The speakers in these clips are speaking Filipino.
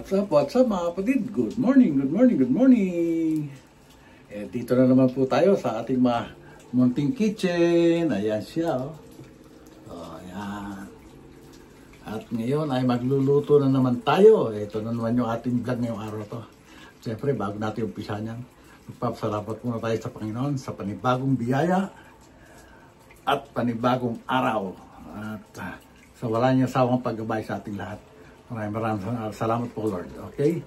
What's up mga kapatid? Good morning, good morning, good morning. Dito na naman po tayo sa ating munting kitchen. Ayan siya, oh. Ayan. At ngayon ay magluluto na naman tayo. Ito na naman yung ating vlog ngayong araw to. Siyempre, bago natin umpisa niyan, magpapasalamat muna tayo sa Panginoon sa panibagong biyaya at panibagong araw. At sa wala niyang sawang paggabay sa ating lahat. Maraming salamat po, Lord. Okay?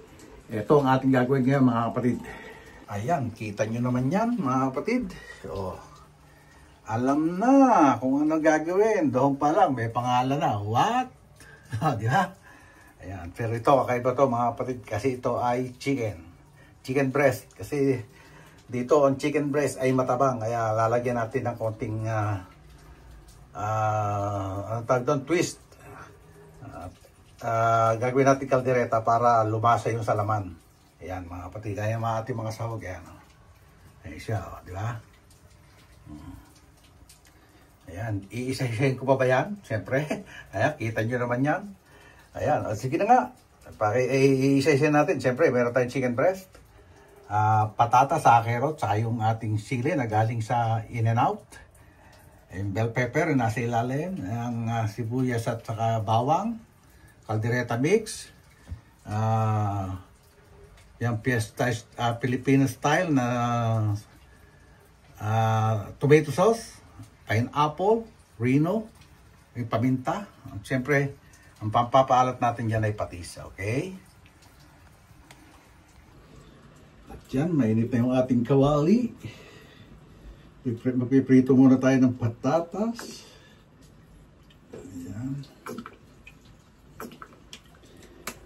Ito ang ating gagawin ngayon, mga kapatid. Ayan, kita nyo naman yan, mga kapatid. Oh, alam na kung ano gagawin. Doon pa lang, may pangalan na. What? Di ba? Ayan, pero ito, kakaiba to, mga kapatid. Kasi ito ay chicken breast. Kasi dito, ang chicken breast ay matabang. Kaya lalagyan natin ng konting ano tawag doon? Twist. Gagawin natin kaldereta para lumasa yung salaman. Ayan mga kapatid, ayan mga ating mga sahog. Ayan, ayan siya, di ba? Ayan, iisa-isahin ko pa ba yan? Siyempre, ayan, kita nyo naman yan. Ayan, sige na nga, iisa-isahin natin. Siyempre, meron tayong chicken breast, patata sa carrot, saka yung ating sili na galing sa In-N-Out, yung bell pepper na nasa ilalim, ang sibuyas at saka bawang, kaldereta mix, yung Fiesta Filipino style na tomato sauce, pineapple, Reno, yung paminta. Siyempre, ang pampapaalat natin dyan ay patis, okay? At yan, mainit na yung ating kawali. Mapiprito muna tayo ng patatas. Ayan.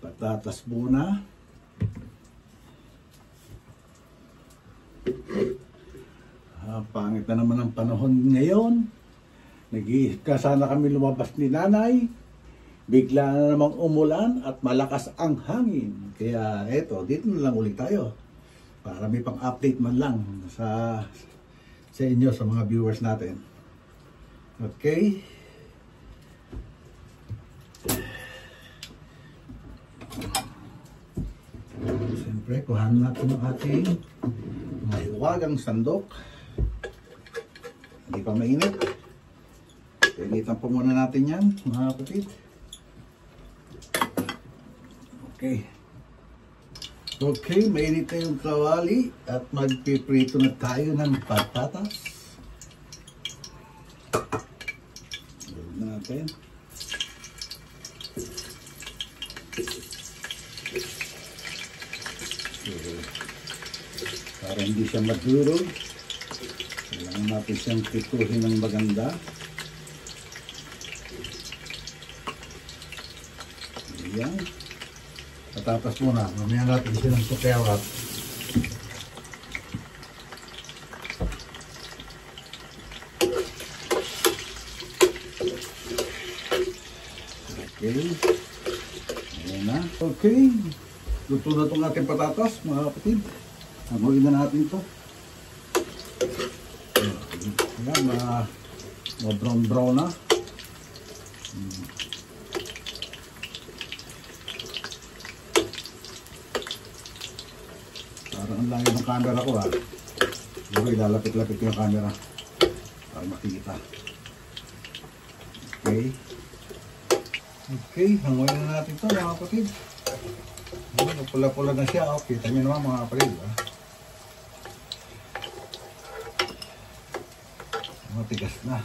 Patatas muna. Pangit na naman ang panahon ngayon. Nag-iikasana kami lumabas ni nanay. Bigla na namang umulan at malakas ang hangin. Kaya eto, dito na lang ulit tayo. Para may pang-update man lang sa inyo, sa mga viewers natin. Okay? Siyempre, kuhanin natin ang ating mahiwagang sandok. Hindi pa mainit. Pinitan po muna natin yan, mga kapatid. Okay. Okay, mainit na yung kawali at magpiprito na tayo ng patatas. Gawin natin. Para hindi siya madurog, kailangan natin siyang pituhin ng maganda. Ayan. Patatas muna, mamaya natin silang sukewat. Okay. Ayan na. Okay. Luto na itong ating patatas, mga kapatid. Haguin na natin ito. Ayan, brown na. Parang ang layo ng camera ko, ha. Siguro ilalapit-lapit ko yung camera para makikita. Okay. Okay, hanguin na natin ito, mga kapatid. Pula-pula na siya, oh. Kita nyo naman, mga kapatid, ha. Matigas na.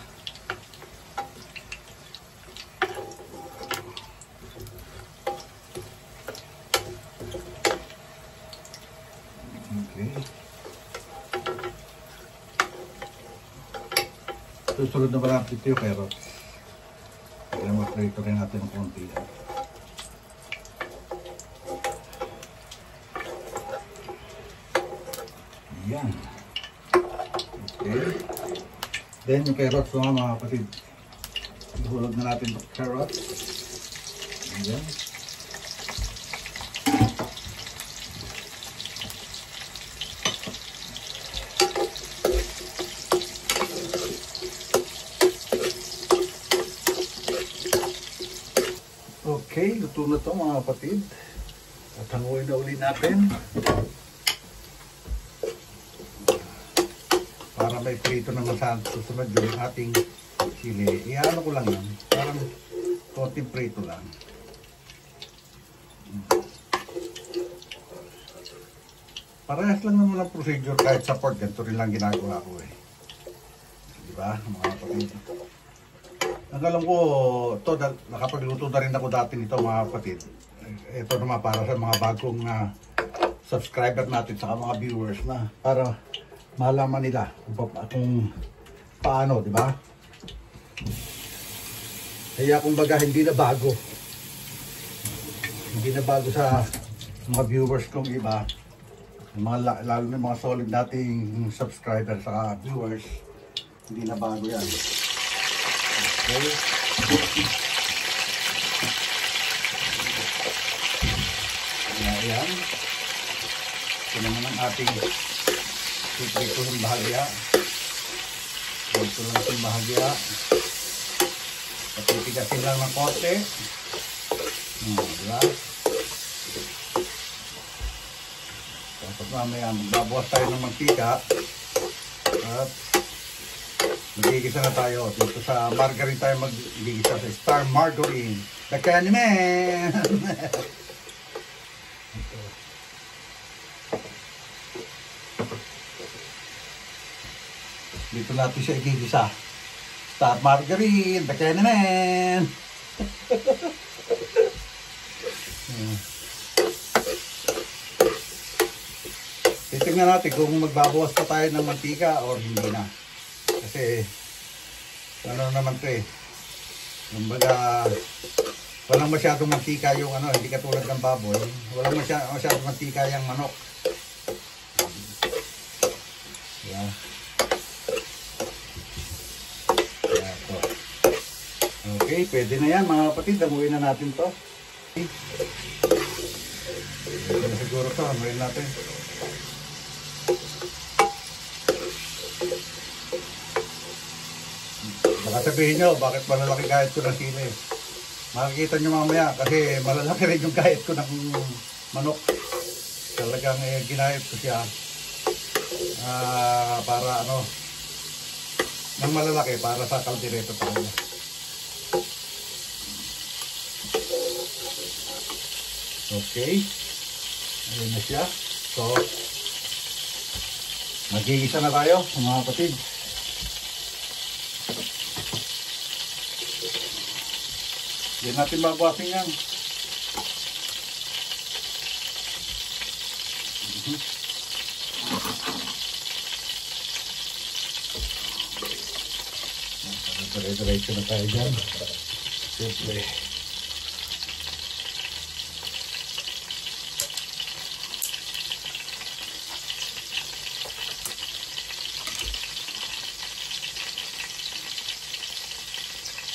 Okay. Susunod na pala ito yung carrots. Kaya mag-prito rin natin ng konti. Ayan. Okay. Then yung carrots mga kapatid. Ihulog na natin yung carrots. Ayan. Okay, luto na to mga kapatid. At hanguin na uli natin. Para may prito naman sa susunod yung ating sili. Iano ko lang yan. Parang konting prito lang. Parehas lang naman ang procedure kahit sa pork. Ganito rin lang ginagawa ko eh. Diba mga kapatid? Ang alam ko, ito, nakapagluto na rin ako dati nito mga kapatid. Ito naman para sa mga bagong subscriber natin sa mga viewers na para malaman nila kung paano, di ba? Kaya kumbaga hindi na bago. Hindi na bago sa mga viewers kong iba. Mga, lalo na mga solid nating subscriber sa viewers. Hindi na bago yan. Okay. Ayan. Ito naman ang ating ito yung bahagya. Ito lang yung bahagya. Patitigasin lang ng konti. Diba? Tapos mamaya magbabawas tayo ng mantika. At magigisa na tayo. Dito sa margarine tayo magigisa sa Star Margarine. The Candyman! Dito natin siya igigisa. Star Margarine, the Candyman. Titingnan natin kung magbabawas pa tayo ng mantika o hindi na. Kasi ano naman ito eh. Kumbaga walang masyadong mantika yung ano, hindi katulad ng baboy. Walang masyadong mantika yung manok. Yeah. Okay, pwede na yan mga kapatid. Amuin na natin to. Okay. Pwede na siguro to. Amuin natin. Baka sabihin nyo, bakit malalaki kahit ko ng sili? Makikita nyo mamaya kasi malalaki rin yung kahit ko ng manok. Talagang ginahit ko siya para ano, ng malalaki para sa kaldereta talaga. Okay. Ayun na siya. So, magigisa na tayo mga kapatid. Hindi natin babawasin yan. Dire-diretso na tayo dyan. Siyempre.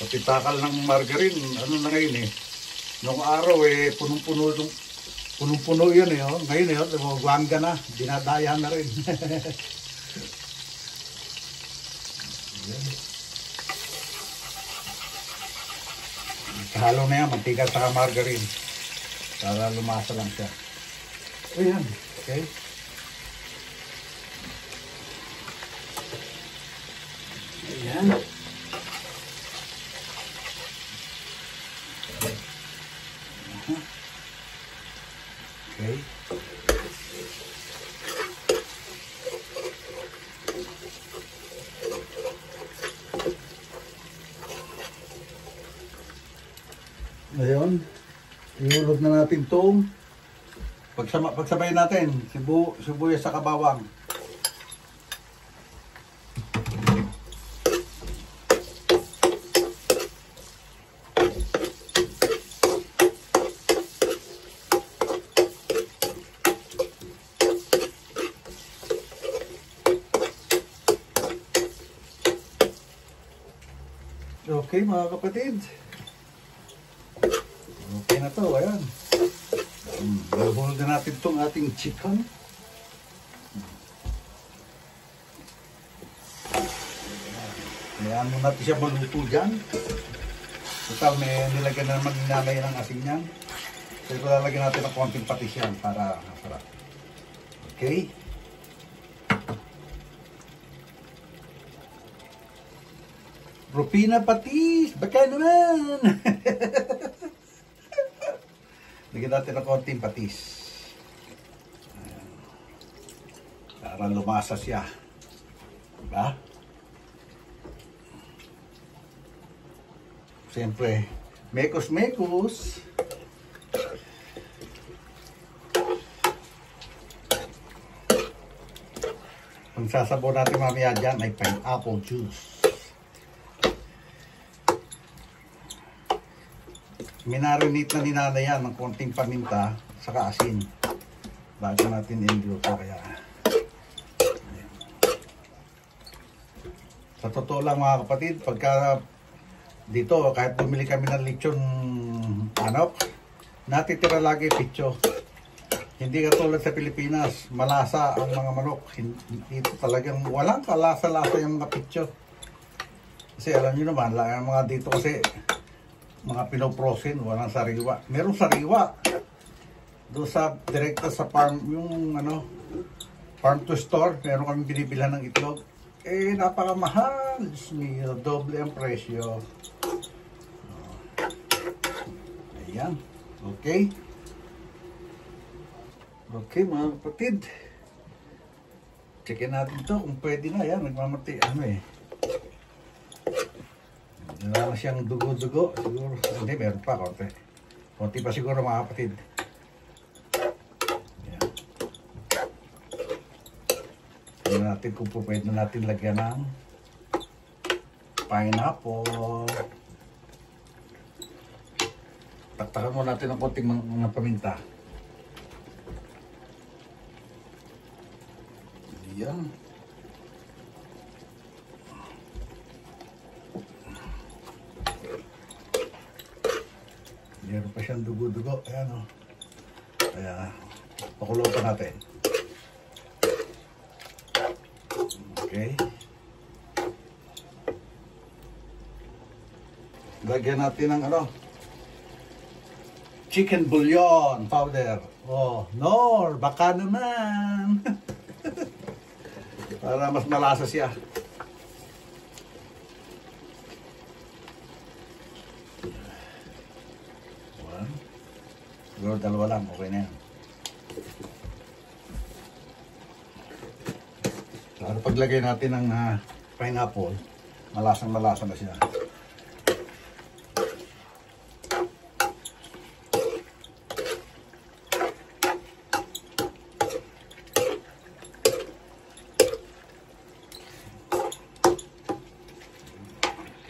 Pagtitakal ng margarine, ano na ngayon eh. Noong araw eh, punong-puno yun eh. Oh. Ngayon eh, guwangga na, dinadaya na rin. Kahalo na yan, mantika sa margarine. Para lumasa lang siya. Ayan, okay. Ayan. Okay. Ngayon, ihulog na natin itong pagsabayin natin, sibuyas sa kabawang. Okay mga kapatid. Okay na to, ayan. Ihulog na natin itong ating chicken. Ayan mo natin siya maluto dyan. Total, may nilagyan na naman nanay ng asin yan. Pero lalagyan natin ng konting patis yan para masarap. Okay? Rupina patis! Baka naman! Lagyan natin ng konting patis. Ayan. Para lumasa siya. Diba? Siyempre, mekos-mekos. Ang sasabaw natin mamaya dyan ay pineapple juice. Minarinate na ni nanay yan ng konting paminta saka asin bago natin i-luto. Kaya sa totoo lang mga kapatid, pagka dito kahit bumili kami ng lechon manok, natitira lagi pitso. Hindi katulad sa Pilipinas, malasa ang mga manok. Dito talagang walang kalasa-lasa yung mga pitso. Kasi alam nyo naman, ang mga dito kasi mga pinoprosin, walang sariwa. Merong sariwa doon sa direkta sa farm, yung ano, farm to store, meron kami binibilhan ng itlog. Eh, napakamahal. Doble ang presyo. Ayan. Okay. Okay, mga kapatid. Checkin natin to kung pwede na. Ayan, nagmamati. Ano eh. Wala na siyang dugo-dugo. Siguro. Hindi, meron pa. Konti. Konti pa siguro mga kapatid. Ayan. Tignan natin kung pwede natin lagyan ng pineapple. Taktakan mo natin ng konting mga paminta. Ayan. Meron pa siyang dugo-dugo. Ayan o. Kaya, pakulo pa natin. Okay. Lagyan natin ng ano, chicken bouillon powder. Oh, Nor, baka naman. Para mas malasa siya. One. Siguro dalawa lang, okay na yan. Para paglagay natin ng pineapple, malasang-malasa na siya.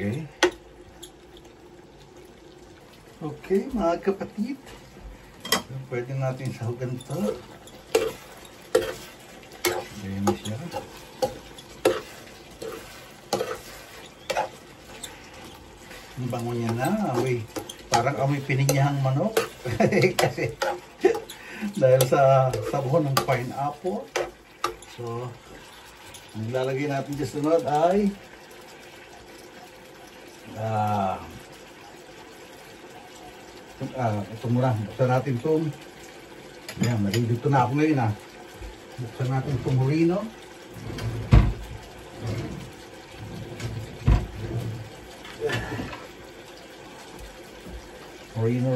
Okay. Okay, mga kapatid. Pwede natin sahugan ito. Ayan na siya. Ang bango niya na. Amoy, parang amoy pininyahang manok. Kasi dahil sa sabon ng pineapple. So, ang lalagay natin sa sunod ay ito muna, buksan natin itong ayan, nalilito na ako ngayon buksan natin itong Horino. Horino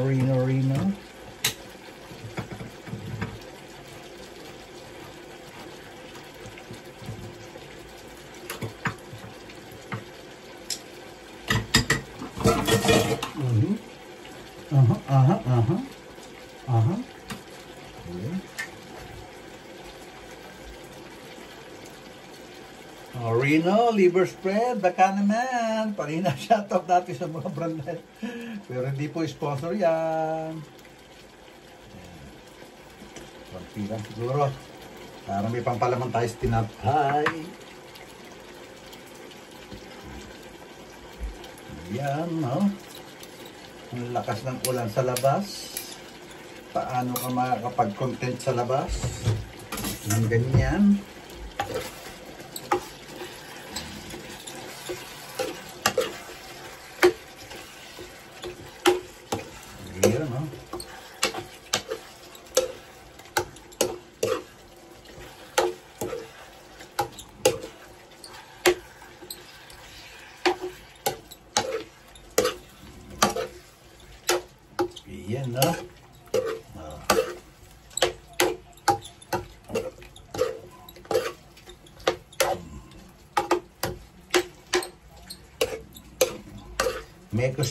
Horino, liver spread, baka naman. Parina shoutout natin sa mga brand na. Pero hindi po sponsor yan. Konti lang siguro. Para may pampalaman tayo sa tinapay. Yan, no? Ang lakas ng ulan sa labas. Paano ka makakapag-content sa labas? Ng ganyan. Ayan, no? no?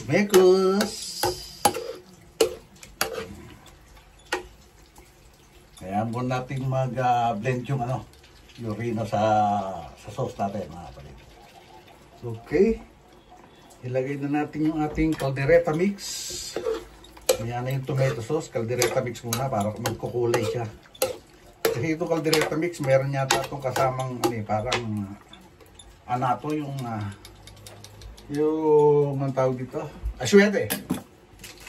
Mekos. Kaya muna natin mag-blend yung yung rino sa sauce natin, mga kapatid. Okay. Ilagay na natin yung ating caldereta mix. Ayan na yung tomato sauce. Caldereta mix muna para magkukulay siya. Kasi ito caldereta mix, meron yata itong kasamang parang anato yung ang tawag dito, aswete.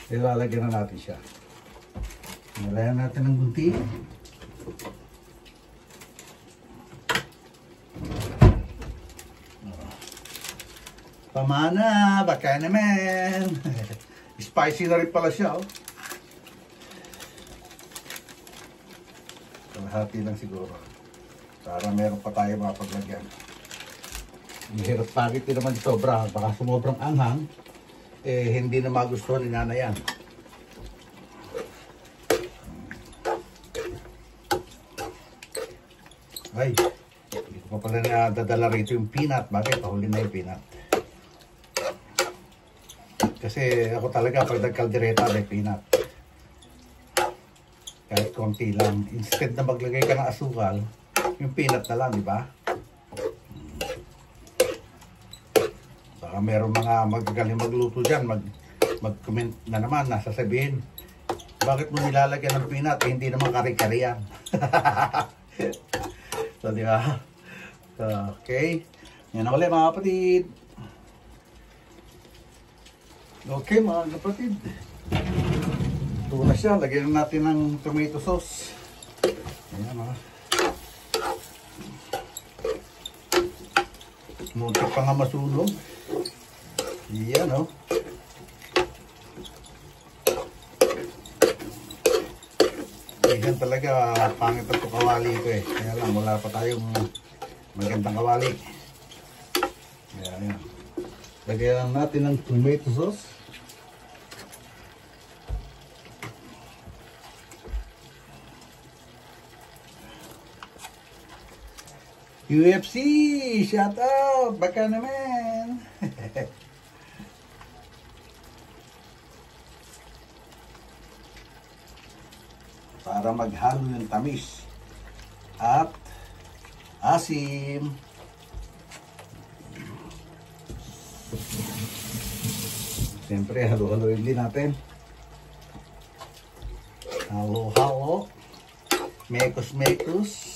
Ilalagyan na natin siya. Nilagyan natin ng gunti. Pamana, baka naman. Spicy na rin pala siya. Kalahati lang siguro. Para meron pa tayo mapaglagyan. Mahirap pagit din naman sobra. Baka sumobrang anghang, hindi na magustuhan ni nanay yan. Ay, hindi ko pa pala nadadala rito yung peanut. Bakit? Pahuli na yung peanut. Kasi ako talaga pag nagkaldereta may peanut. Kahit konti lang. Instead na maglagay ka ng asukal, yung peanut na lang, di ba? Baka meron mga magagaling magluto dyan, mag-comment na naman, nasasabihin, bakit mo nilalagyan ng peanut? Hindi naman kari-kari yan. So, di ba? Okay. Yan na ulit, mga kapatid. Okay, mga kapatid. Ito na siya. Lagyan natin ng tomato sauce. Ayan, mga. Muntik pa nga masunog. Yan, oh. Yan talaga, pangit ang kawali ko eh. Kaya lang, wala pa tayong magandang kawali. Ayan, yan. Lagyan natin ng tomato sauce. UFC, shout out, baka naman. Para maghalo yung tamis at asim. Siyempre, halo-haloin din natin. Halo-halo. Mekos-mekos.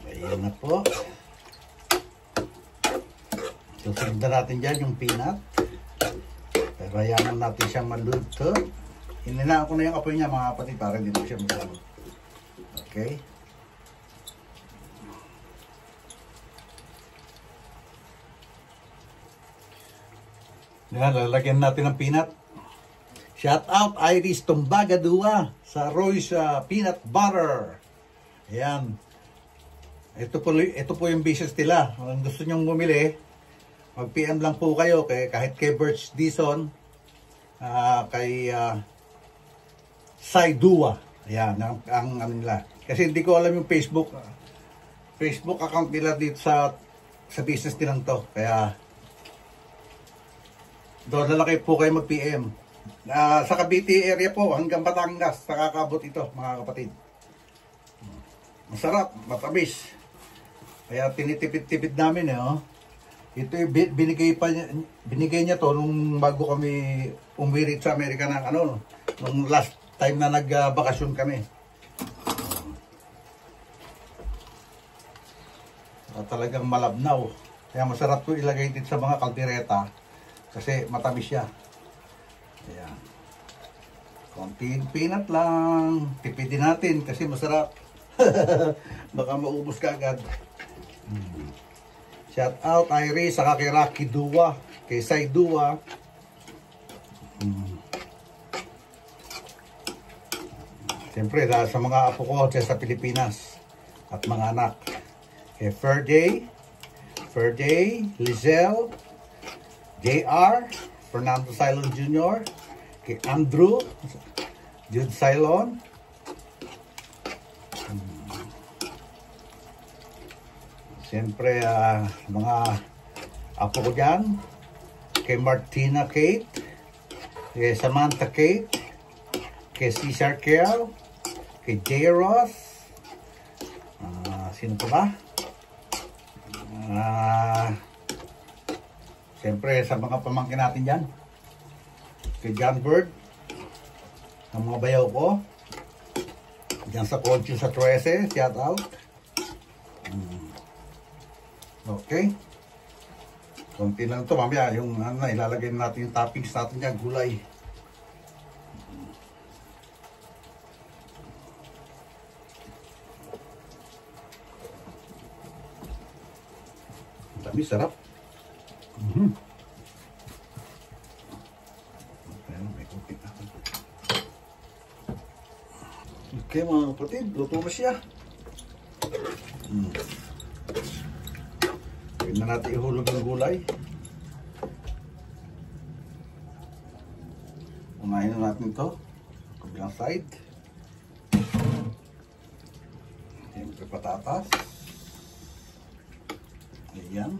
Ayan na po. Susundan natin dyan yung peanut. Pero hayanan natin siyang maluto. Hininaan ko na yung apoy niya, mga kapatid, para hindi na siya masyado. Okay. Yan, lalagyan natin ng peanut. Shout out Iris Tumbagadua sa Roy's Peanut Butter. Ayan. Ito po yung business nila. Kung gusto nyong bumili, mag-PM lang po kayo kahit kay Birch Dison, kay Saidua. Ayan, ang ano nila. Kasi hindi ko alam yung Facebook account nila dito sa business nilang to. Kaya doon na lang po kayo mag-PM. Sa Cavite area po, hanggang Batangas, nakakabot ito, mga kapatid. Masarap, matamis. Kaya tinitipid-tipid namin oh. Ito yung binigay niya to nung bago kami umuwi sa Amerika ng nung last time na nagbakasyon kami. Talagang malabnaw. Kaya masarap to ilagay dito sa mga kaldereta kasi matamis siya. Ayan. Konting peanut lang. Tipidin natin kasi masarap. Baka maubos ka agad. Shout out Iris, saka kay Rocky Dua, kay Sai Dua. Siyempre, dahil sa mga apo ko dyan sa Pilipinas at mga anak. Kay Ferday, Lizelle, JR, Fernando Silon Jr., kay Andrew, Jude Silon, siyempre mga apo ko dyan, kay Martina Kate, kay Samantha Kate, kay Cesar Kiel, kay J. Ross, sino pa ba? Siyempre sa mga pamangkin natin dyan, kay John Bird, ang mga bayaw ko, dyan sa Concho sa 13, shout out. Okay. Konti lang ito, mamaya yung ilalagay natin yung toppings natin dyan, gulay. Dami, sarap. Okay mga kapatid, luto na siya. Pwede na natin ihulog ang gulay. Unahin na natin ito. Kabilang side. Siyempre patatas. Ayan.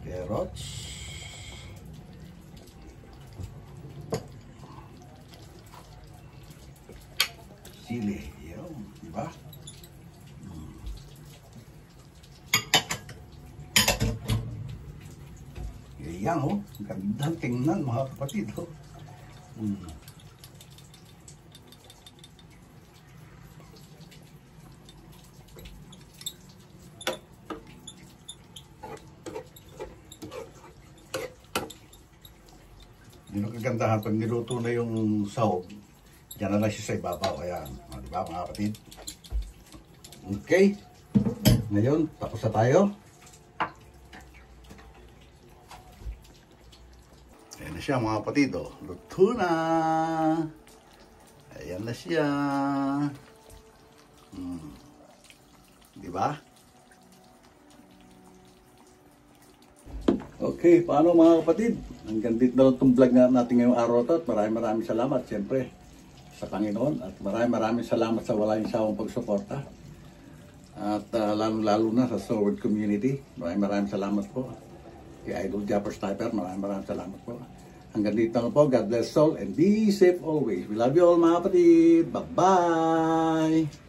Carrots. Sili. Ayan. Diba? Ayan oh. Gandang tingnan mga kapatid oh. Yun ang kagandahan pag niluto na yung sahog. Diyan na lang siya sa ibabaw. Ayan. O, diba mga kapatid? Okay. Ngayon, tapos na tayo. Ayan na siya mga kapatid. O, luto na. Ayan na siya. Diba? Okay, paano mga kapatid? Hanggang dito na lang itong vlog natin ngayong araw at maraming salamat siyempre sa Panginoon at maraming salamat sa walang sawang pagsuporta at lalo na sa Sword Community. Maraming salamat po kay Idol Japper Sniper. Maraming salamat po. Hanggang dito na po. God bless all and be safe always. We love you all mga kapatid. Bye-bye!